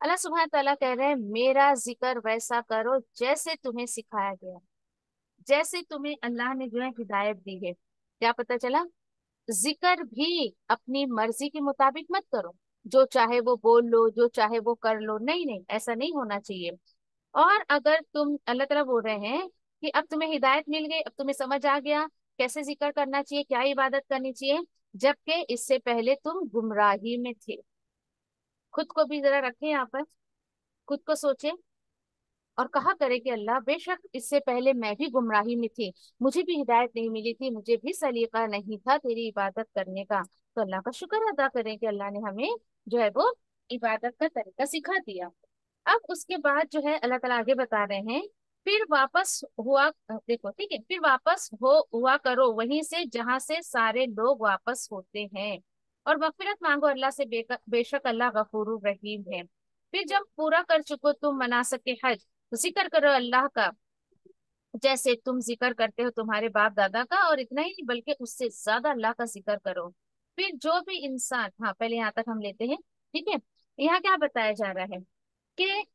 अल्लाह सुब्हान ताला कह रहे हैं मेरा जिक्र वैसा करो जैसे तुम्हें सिखाया गया। जैसे तुम्हें अल्लाह ने जो है हिदायत दी है। क्या पता चला, जिक्र भी अपनी मर्जी के मुताबिक मत करो, जो चाहे वो बोल लो जो चाहे वो कर लो, नहीं नहीं ऐसा नहीं होना चाहिए। और अगर तुम, अल्लाह ताला बोल रहे हैं कि अब तुम्हें हिदायत मिल गई, अब तुम्हें समझ आ गया कैसे जिक्र करना चाहिए क्या इबादत करनी चाहिए, जबकि इससे पहले तुम गुमराही में थे। खुद को भी जरा रखें यहाँ पर, खुद को सोचे और कहा करे कि अल्लाह बेशक इससे पहले मैं भी गुमराही में थी, मुझे भी हिदायत नहीं मिली थी, मुझे भी सलीका नहीं था तेरी इबादत करने का। तो अल्लाह का शुक्र अदा करें कि अल्लाह ने हमें जो है वो इबादत का तरीका सिखा दिया। अब उसके बाद जो है अल्लाह ताला आगे बता रहे हैं, फिर वापस हुआ, देखो ठीक है, फिर वापस हो हुआ करो वहीं से जहां से सारे लोग वापस होते हैं, और मगफिरत मांगो अल्लाह से, बेशक अल्लाह गफूर रहीम है। फिर जब पूरा कर चुको तुम मनासक के हज तो जिक्र करो अल्लाह का जैसे तुम जिक्र करते हो तुम्हारे बाप दादा का, और इतना ही नहीं बल्कि उससे ज्यादा अल्लाह का जिक्र करो। फिर जो भी इंसान, हाँ पहले यहाँ तक हम लेते हैं, ठीक है। यहाँ क्या बताया जा रहा है कि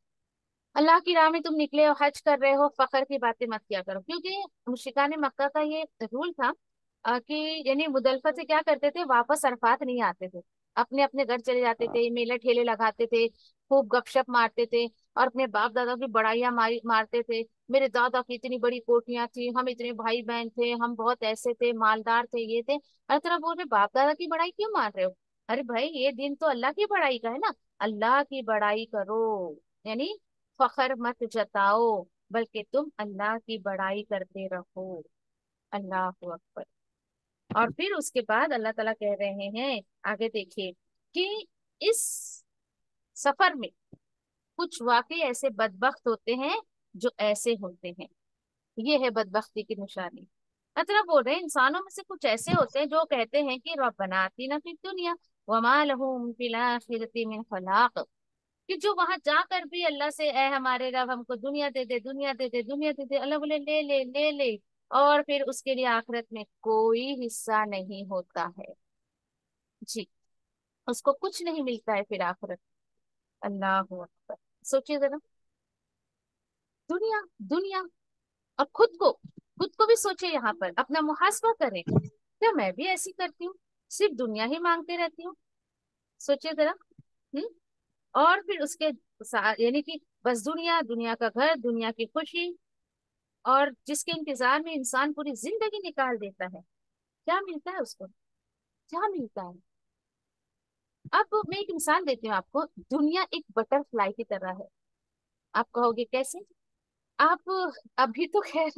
अल्लाह की राह में तुम निकले हो हज कर रहे हो, फखर की बातें मत किया करो, क्योंकि मुशरिकान मक्का का ये रूल था कि यानी मुदलफा से क्या करते थे, वापस अरफात नहीं आते थे, अपने अपने घर चले जाते थे, मेले ठेले लगाते थे, खूब गपशप मारते थे, और अपने बाप दादा की बड़ाइयां मारते थे। मेरे दादा की इतनी बड़ी कोठियां थी, हम इतने भाई बहन थे, हम बहुत ऐसे थे, मालदार थे, ये थे। हर तरह बोल रहे बाप दादा की बड़ाई क्यों मार रहे हो? अरे भाई ये दिन तो अल्लाह की बड़ाई का है ना, अल्लाह की बड़ाई करो, यानी फखर मत जताओ, बल्कि तुम अल्लाह की बड़ाई करते रहो। अल्लाह अकबर। और फिर उसके बाद अल्लाह ताला कह रहे हैं, आगे देखिए, कि इस सफर में कुछ वाकई ऐसे बदबख्त होते हैं जो ऐसे होते हैं। ये है बदबख्ती की निशानी। मतलब बोल रहे हैं इंसानों में से कुछ ऐसे होते हैं जो कहते हैं कि रब्बना आतिना फिद दुनिया वमा लहुम फिल आखिरति मिन खलाक, कि जो वहां जाकर भी अल्लाह से, ए हमारे रब हमको दुनिया दे दे दुनिया दे दे दुनिया दे दे, अल्लाह बोले ले ले ले ले, और फिर उसके लिए आखिरत में कोई हिस्सा नहीं होता है। जी, उसको कुछ नहीं मिलता है फिर आखिरत। अल्लाह अकबर। सोचिए जरा, दुनिया दुनिया, और खुद को भी सोचे, यहाँ पर अपना मुहासबा करें, क्या मैं भी ऐसी करती हूँ, सिर्फ दुनिया ही मांगते रहती हूँ? सोचिए जरा। हम्म। और फिर उसके यानी कि बस दुनिया, दुनिया का घर, दुनिया की खुशी, और जिसके इंतजार में इंसान पूरी जिंदगी निकाल देता है, क्या मिलता है उसको? क्या मिलता है? अब मैं एक मिसाल देती हूँ आपको, दुनिया एक बटरफ्लाई की तरह है। आप कहोगे कैसे? आप, अभी तो खैर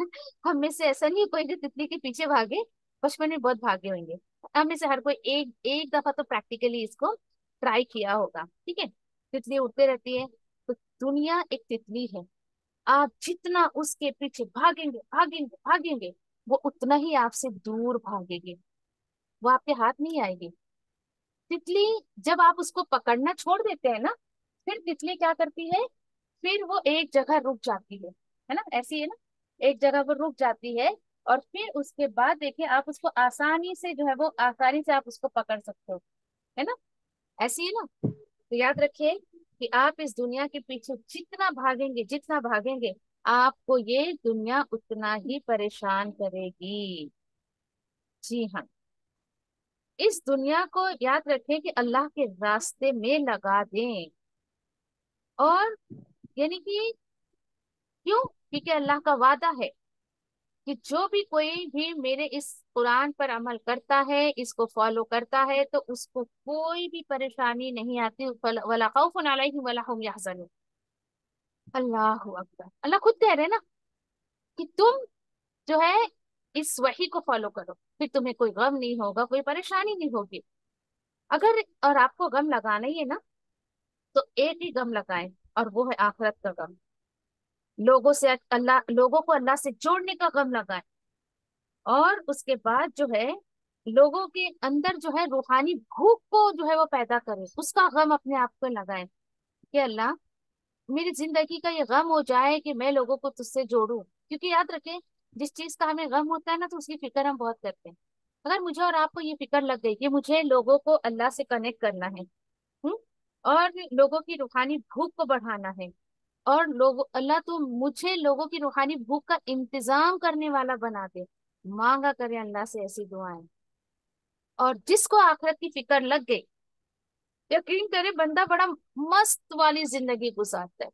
हम में से ऐसा नहीं है कोई जो तितली के पीछे भागे, बचपन में बहुत भागे होंगे। हम में से हर कोई एक एक दफा तो प्रैक्टिकली इसको ट्राई किया होगा, ठीक है। तितली उड़ते रहती है, तो दुनिया एक तितली है, आप जितना उसके पीछे भागेंगे भागेंगे भागेंगे, वो उतना ही आपसे दूर भागेगी, वो आपके हाथ नहीं आएगी। तितली, जब आप उसको पकड़ना छोड़ देते हैं ना, फिर तितली क्या करती है, फिर वो एक जगह रुक जाती है ना, ऐसी है ना, एक जगह वो रुक जाती है, और फिर उसके बाद देखिए आप उसको आसानी से जो है वो आसानी से आप उसको पकड़ सकते हो, है ना, ऐसी है ना। तो याद रखिए कि आप इस दुनिया के पीछे जितना भागेंगे जितना भागेंगे, आपको ये दुनिया उतना ही परेशान करेगी। जी हाँ। इस दुनिया को याद रखें कि अल्लाह के रास्ते में लगा दें। और यानी कि क्यों? क्योंकि अल्लाह का वादा है कि जो भी कोई भी मेरे इस कुरान पर अमल करता है, इसको फॉलो करता है, तो उसको कोई भी परेशानी नहीं आती। वला खौफुन अलैहिम वला हुम यहज़नून। अल्लाह अकबर। अल्लाह खुद कह रहे हैं ना कि तुम जो है इस वही को फॉलो करो, फिर तुम्हें कोई गम नहीं होगा, कोई परेशानी नहीं होगी। अगर और आपको गम लगाना ही है ना, तो एक ही गम लगाएं, और वो है आखिरत का गम। लोगों को अल्लाह से जोड़ने का गम लगाएं। और उसके बाद जो है लोगों के अंदर जो है रूहानी भूख को जो है वो पैदा करें, उसका गम अपने आप को लगाएं कि अल्लाह मेरी जिंदगी का ये गम हो जाए कि मैं लोगों को तुझसे जोड़ूं। क्योंकि याद रखें, जिस चीज का हमें गम होता है ना, तो उसकी फिक्र हम बहुत करते हैं। अगर मुझे और आपको ये फिक्र लग गई कि मुझे लोगों को अल्लाह से कनेक्ट करना है, हम्म, और लोगों की रूहानी भूख को बढ़ाना है, और लोग अल्लाह तो मुझे लोगों की रूहानी भूख का इंतजाम करने वाला बना दे, मांगा करें अल्लाह से ऐसी दुआएं। और जिसको आखिरत की फिक्र लग गई, यकीन करे बंदा बड़ा मस्त वाली जिंदगी गुजारता है।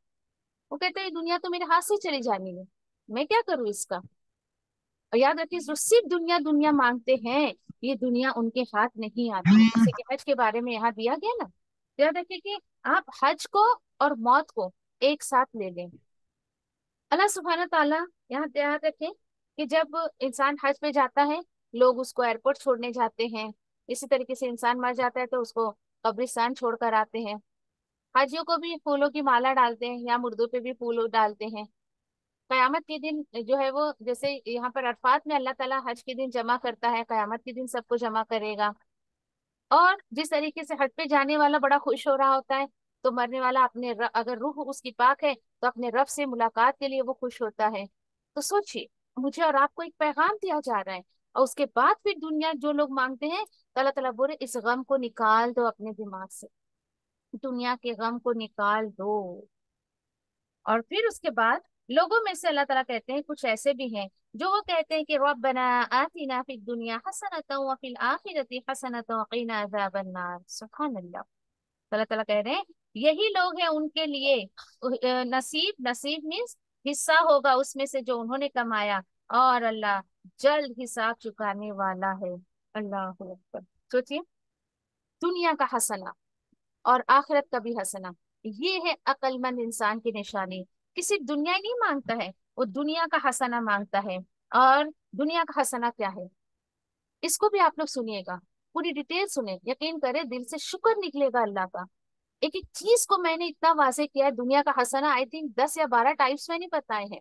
वो कहता है ये दुनिया तो मेरे हाथ से चली जानी है, मैं क्या करूं इसका। और याद रखिए, जो सिर्फ दुनिया दुनिया मांगते हैं, ये दुनिया उनके हाथ नहीं आती। जैसे कि हज के बारे में यहाँ दिया गया ना, तो याद रखिए कि आप हज को और मौत को एक साथ ले लें। अल्लाह सुब्हाना ताला यहाँ याद रखे कि जब इंसान हज पे जाता है, लोग उसको एयरपोर्ट छोड़ने जाते हैं। इसी तरीके से इंसान मर जाता है तो उसको कब्रिस्तान छोड़ कर आते हैं। हाजियों को भी फूलों की माला डालते हैं, या मुर्दों पे भी फूल डालते हैं। कयामत के दिन जो है वो, जैसे यहाँ पर अरफात में अल्लाह ताला हज के दिन जमा करता है, कयामत के दिन सबको जमा करेगा। और जिस तरीके से हज पे जाने वाला बड़ा खुश हो रहा होता है, तो मरने वाला अगर रूह उसकी पाक है, तो अपने रब से मुलाकात के लिए वो खुश होता है। तो सोचिए, मुझे और आपको एक पैगाम दिया जा रहा है, और उसके बाद फिर दुनिया जो लोग मांगते हैं, तो अल्लाह ताला बोले इस गम को निकाल दो अपने दिमाग से, दुनिया के गम को निकाल दो। और फिर उसके बाद लोगों में से अल्लाह ताला कहते हैं कुछ ऐसे भी हैं जो वो कहते हैं कि रब्बना आतिना फिद दुनिया हसनतन व फिल आखिरति हसनतन व क़िना अज़ाबन नार। सुभान अल्लाह। तो अल्लाह ताला कह रहे हैं यही लोग हैं उनके लिए नसीब, नसीब मीन्स हिस्सा होगा उसमें से जो उन्होंने कमाया, और अल्लाह जल्द हिसाब चुकाने वाला है। अल्लाह अकबर। सोचिए, दुनिया का हसना और आखिरत का भी हसना, ये है अक्लमंद इंसान की निशानी। किसी दुनिया ही नहीं मांगता है, वो दुनिया का हसना मांगता है। और दुनिया का हसना क्या है, इसको भी आप लोग सुनिएगा, पूरी डिटेल सुने, यकीन करें दिल से शुक्र निकलेगा अल्लाह का। एक एक चीज को मैंने इतना वाजे किया है। दुनिया का हसना आई थिंक 10 या 12 टाइप्स मैंने बताए हैं।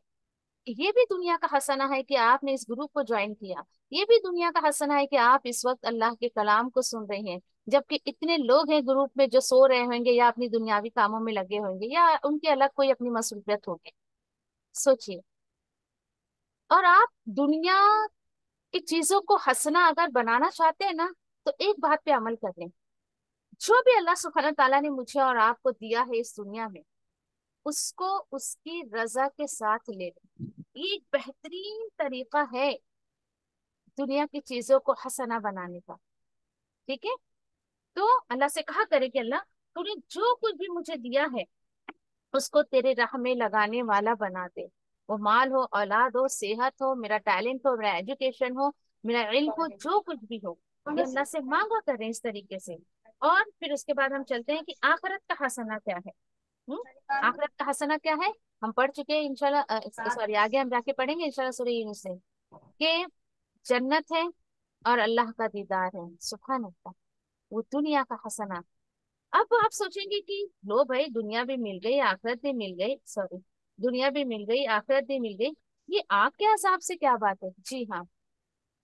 ये भी दुनिया का हसना है कि आपने इस ग्रुप को ज्वाइन किया। ये भी दुनिया का हसना है कि आप इस वक्त अल्लाह के कलाम को सुन रहे हैं, जबकि इतने लोग हैं ग्रुप में जो सो रहे होंगे, या अपनी दुनियावी कामों में लगे होंगे, या उनके अलग कोई अपनी मसरूफियत होगी। सोचिए। और आप दुनिया की चीजों को हंसना अगर बनाना चाहते हैं ना, तो एक बात पे अमल कर लें। जो भी अल्लाह सुब्हानहू ताला ने मुझे और आपको दिया है इस दुनिया में, उसको उसकी रजा के साथ ले लें। ये एक बेहतरीन तरीका है दुनिया की चीजों को हसना बनाने का। ठीक है, तो अल्लाह से कहा करे कि अल्लाह तूने जो कुछ भी मुझे दिया है, उसको तेरे राह में लगाने वाला बना दे। वो माल हो, औलाद हो, सेहत हो, मेरा टैलेंट हो, मेरा एजुकेशन हो, मेरा इल्म हो, जो कुछ भी हो, ये अल्लाह से मांगा करें इस तरीके से। और फिर उसके बाद हम चलते हैं कि आखिरत का हसना क्या है। आखिरत का हसना क्या है, हम पढ़ चुके हैं इंशाल्लाह, सॉरी आगे हम जाके पढ़ेंगे इंशाल्लाह सूरह यूनुस से, कि जन्नत है और अल्लाह का दीदार है। सुभान अल्लाह। वो दुनिया का हसना। अब आप सोचेंगे कि लो भाई, दुनिया भी मिल गई, आखिरत भी मिल गई, सॉरी, दुनिया भी मिल गई, आखिरत भी मिल गई, ये आग के हिसाब से क्या बात है। जी हाँ,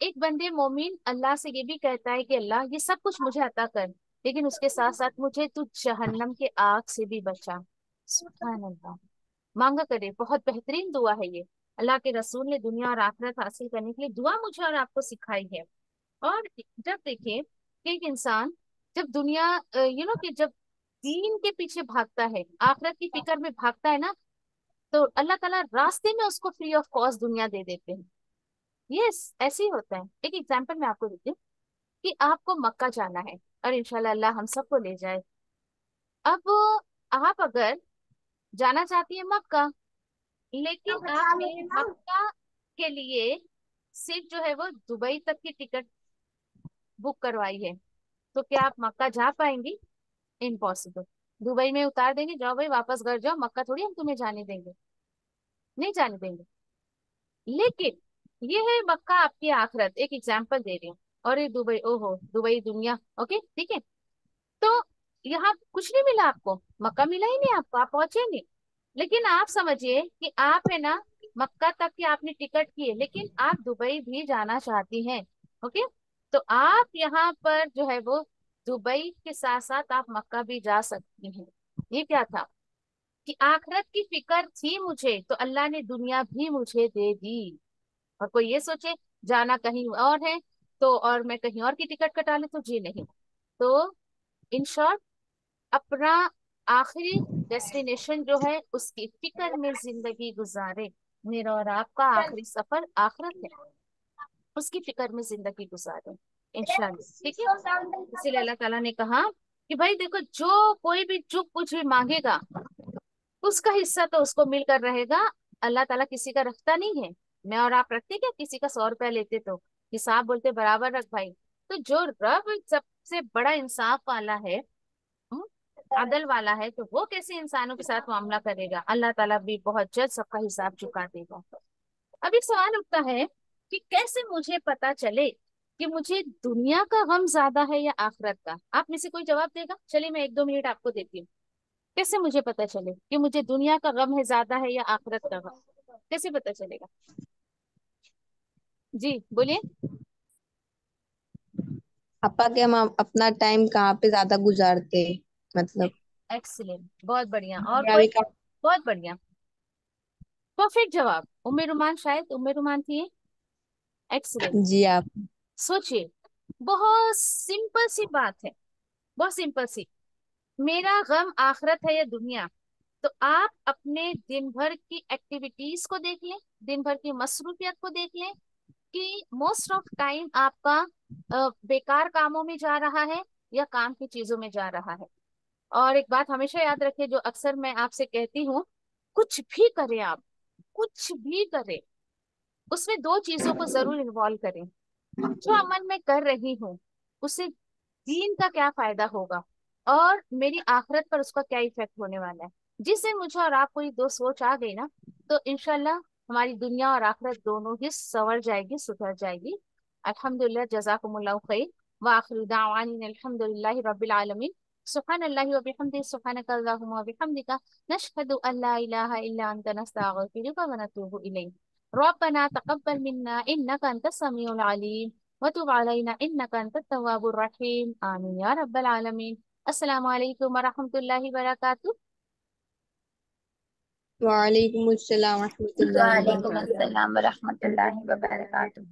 एक बंदे मोमिन अल्लाह से ये भी कहता है कि अल्लाह ये सब कुछ मुझे अता कर, लेकिन उसके साथ साथ मुझे तू जहन्नम के आग से भी बचा। सुभान अल्लाह। मांगा करे, बहुत बेहतरीन दुआ है ये। अल्लाह के रसूल ने दुनिया और आखिरत हासिल करने के लिए दुआ मुझे और आपको सिखाई है। और जब देखिए कि एक इंसान जब दुनिया कि जब दीन के पीछे भागता है, आखिरत की फिक्र में भागता है ना, तो अल्लाह ताला रास्ते में उसको फ्री ऑफ कॉस्ट दुनिया दे देते हैं। यस, ऐसे ही होता है। एक एग्जांपल मैं आपको देती हूँ। कि आपको मक्का जाना है और इंशाल्लाह अल्लाह हम सबको ले जाए। अब आप अगर जाना चाहती है मक्का, लेकिन आपने मक्का के लिए सिर्फ जो है वो दुबई तक की टिकट बुक करवाई है, तो क्या आप मक्का जा पाएंगी? इम्पॉसिबल। दुबई में उतार देंगे, जाओ भाई वापस घर जाओ, मक्का थोड़ी हम तुम्हें जाने देंगे, नहीं जाने देंगे। लेकिन ये है मक्का आपकी आखिरत, एक एग्जाम्पल दे रही हूँ। और ये दुबई, ओहो दुबई दुनिया, ओके ठीक है। तो यहाँ कुछ नहीं मिला आपको, मक्का मिला ही नहीं आपको, आप पहुंचे नहीं। लेकिन आप समझिए कि आप है ना, मक्का तक की आपने टिकट की है, लेकिन आप दुबई भी जाना चाहती हैं। ओके, तो आप यहाँ पर जो है वो दुबई के साथ साथ आप मक्का भी जा सकती हैं। ये क्या था कि आखिरत की फिक्र थी मुझे, तो अल्लाह ने दुनिया भी मुझे दे दी। और कोई ये सोचे जाना कहीं और है तो, और मैं कहीं और की टिकट कटा लूं, तो जी नहीं। तो इन शॉर्ट, अपना आखिरी डेस्टिनेशन जो है उसकी फिक्र में जिंदगी गुजारे। मेरा और आपका आखिरी सफर आखिरत है, उसकी फिक्र में जिंदगी गुजारे इंशाल्लाह, ठीक है। इसीलिए अल्लाह ताला ने कहा कि भाई देखो, जो कोई भी जो कुछ भी मांगेगा उसका हिस्सा तो उसको मिलकर रहेगा। अल्लाह ताला किसी का रखता नहीं है। मैं और आप रखते क्या? किसी का 100 रुपया लेते तो हिसाब बोलते बराबर रख भाई। तो जो रब सबसे बड़ा इंसाफ वाला है, हम्म, अदल वाला है, तो वो कैसे इंसानों के साथ मामला करेगा? अल्लाह ताला भी बहुत जल्द सबका हिसाब चुका देगा। अब एक सवाल उठता है कि कैसे मुझे पता चले कि मुझे दुनिया का गम ज्यादा है या आखिरत का? आप में से कोई जवाब देगा? चलिए मैं 1-2 मिनट आपको देती हूँ। कैसे मुझे पता चले कि मुझे दुनिया का गम है ज्यादा है या आखिरत का गम? कैसे पता चलेगा? जी बोलिए। आपा के हम अपना टाइम कहाँ पे ज्यादा गुजारते हैं, मतलब एक्सीलेंट, बहुत बढ़िया। और क्या कोई? भी काम। बहुत बढ़िया, परफेक्ट जवाब। उम्मे रुमान, शायद उम्मे रुमान थी। एक्सीलेंट। जी आप। सोचिए, बहुत सिंपल सी बात है, बहुत सिंपल सी। मेरा गम आखिरत है या दुनिया? तो आप अपने दिन भर की एक्टिविटीज को देख लें, दिन भर की मसरूफियत को देख लें कि मोस्ट ऑफ टाइम आपका बेकार कामों में जा रहा है या काम की चीजों में जा रहा है। और एक बात हमेशा याद रखें, जो अक्सर मैं आपसे कहती हूँ, कुछ भी करें आप, कुछ भी करें, उसमें दो चीजों को जरूर इन्वॉल्व करें। जो अमल मैं कर रही हूँ उससे दीन का क्या फायदा होगा और मेरी आखिरत पर उसका क्या इफेक्ट होने वाला है। जिस दिन मुझे और आपको ये दो सोच आ गई ना, तो इंशाल्लाह हमारी दुनिया और आखिरत दोनों ही संवर जाएगी, सुधर जाएगी। अल्हम्दुलिल्लाह, जज़ाकुमुल्लाहु खैर। व आखिरु दावाना अल्हम्दुलिल्लाहि रब्बिल आलमीन। सुब्हानल्लाहि व बिहम्दिही, सुब्हानक अल्लाहुम्मा व बिहम्दिका, नशहदु अल्ला इलाहा इल्ला अंता, नस्तगफिरुका व नतूबु इलैक। रब्बना तक़ब्बल मिन्ना इन्नका अंतस समीउल अलीम वतुब अलैना इन्नका अंतत तव्वाबुर रहीम। आमीन या रब्बल आलमीन। अस्सलामु अलैकुम व रहमतुल्लाहि व बरकातुहू। वालेकुम अस्सलाम रहमतुल्लाहि व वालेकुम बरकातहू। अस्सलाम वरहमतुल्लाहि वबरकातुहू।